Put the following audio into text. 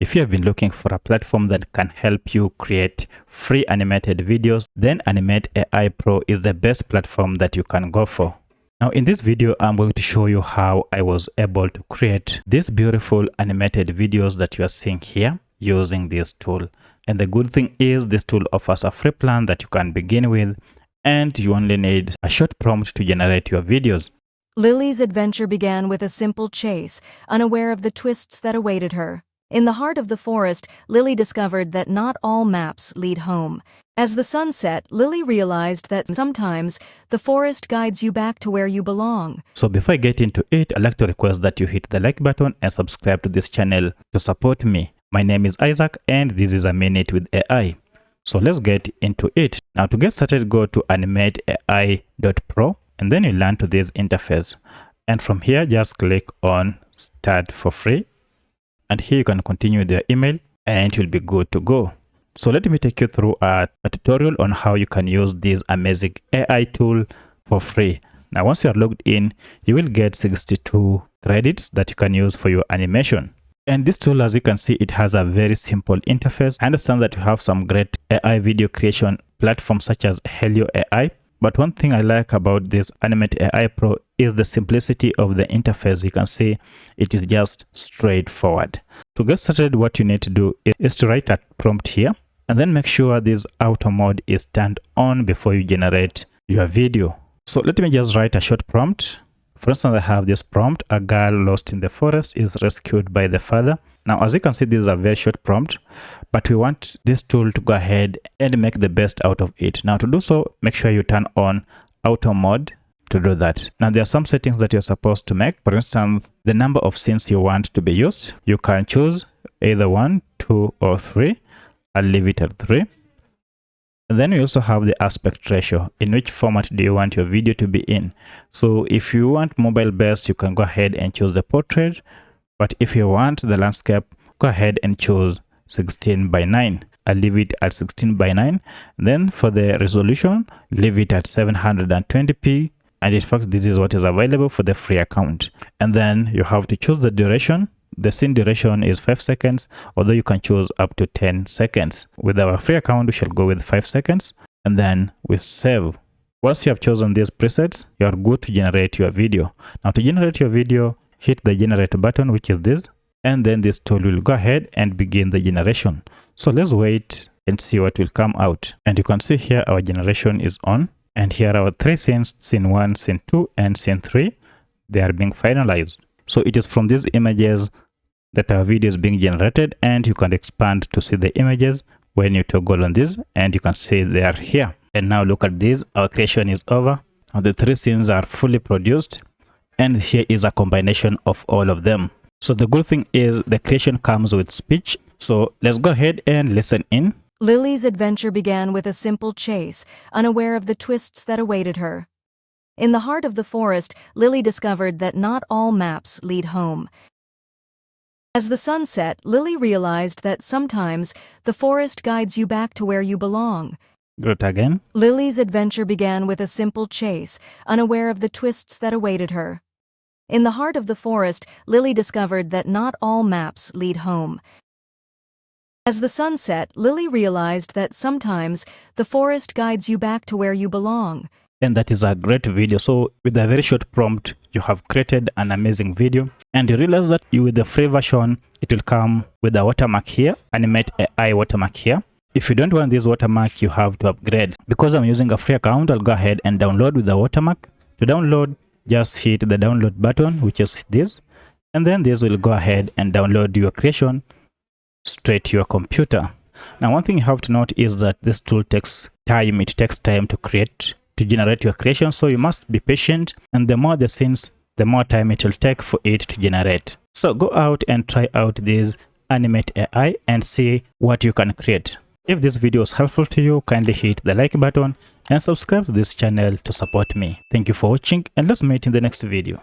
If you have been looking for a platform that can help you create free animated videos, then Animate AI Pro is the best platform that you can go for. Now in this video, I'm going to show you how I was able to create these beautiful animated videos that you are seeing here using this tool. And the good thing is this tool offers a free plan that you can begin with, and you only need a short prompt to generate your videos. Lily's adventure began with a simple chase, unaware of the twists that awaited her. In the heart of the forest, Lily discovered that not all maps lead home. As the sun set, Lily realized that sometimes the forest guides you back to where you belong. So before I get into it, I'd like to request that you hit the like button and subscribe to this channel to support me. My name is Isaac and this is A Minute with AI. So let's get into it. Now to get started, go to animateai.pro and then you land to this interface. And from here, just click on Start for Free. And here you can continue with your email and you'll be good to go. So let me take you through a tutorial on how you can use this amazing AI tool for free. Now, once you are logged in, you will get 62 credits that you can use for your animation. And this tool, as you can see, it has a very simple interface. I understand that you have some great AI video creation platforms such as Helio AI. But one thing I like about this Animate AI Pro is the simplicity of the interface. You can see it is just straightforward. To get started, what you need to do is to write a prompt here and then make sure this auto mode is turned on before you generate your video. So let me just write a short prompt. For instance, I have this prompt: a girl lost in the forest is rescued by the father. Now, as you can see, this is a very short prompt, but we want this tool to go ahead and make the best out of it. Now, to do so, make sure you turn on auto mode to do that. Now, there are some settings that you're supposed to make. For instance, the number of scenes you want to be used. You can choose either 1, 2, or 3. I'll leave it at 3. And then we also have the aspect ratio. In which format do you want your video to be in? So if you want mobile based, you can go ahead and choose the portrait. But if you want the landscape, go ahead and choose 16:9. I'll leave it at 16:9. Then for the resolution, leave it at 720p. And in fact, this is what is available for the free account. And then you have to choose the duration. The scene duration is 5 seconds, although you can choose up to 10 seconds. With our free account, we shall go with 5 seconds. And then we save. Once you have chosen these presets, you are good to generate your video. Now to generate your video, hit the generate button, which is this. And then this tool will go ahead and begin the generation. So let's wait and see what will come out. And you can see here our generation is on. And here are our 3 scenes: scene 1, scene 2, and scene 3. They are being finalized. So it is from these images that our video is being generated, and you can expand to see the images when you toggle on this, and you can see they are here. And now look at this, our creation is over. Now the 3 scenes are fully produced, and here is a combination of all of them. So the good thing is the creation comes with speech. So let's go ahead and listen in. Lily's adventure began with a simple chase, unaware of the twists that awaited her. In the heart of the forest, Lily discovered that not all maps lead home. As the sun set, Lily realized that sometimes the forest guides you back to where you belong. Do it again. Lily's adventure began with a simple chase, unaware of the twists that awaited her. In the heart of the forest, Lily discovered that not all maps lead home. As the sun set, Lily realized that sometimes the forest guides you back to where you belong. And that is a great video. So with a very short prompt, you have created an amazing video. And you realize that with the free version, it will come with a watermark here, Animate AI watermark here. If you don't want this watermark, you have to upgrade. Because I'm using a free account, I'll go ahead and download with the watermark. To download, just hit the download button, which is this. And then this will go ahead and download your creation straight to your computer. Now, one thing you have to note is that this tool takes time. It takes time to generate your creation, so you must be patient, and the more the scenes, the more time it will take for it to generate. So go out and try out this Animate AI and see what you can create. If this video was helpful to you, kindly hit the like button and subscribe to this channel to support me. Thank you for watching, and let's meet in the next video.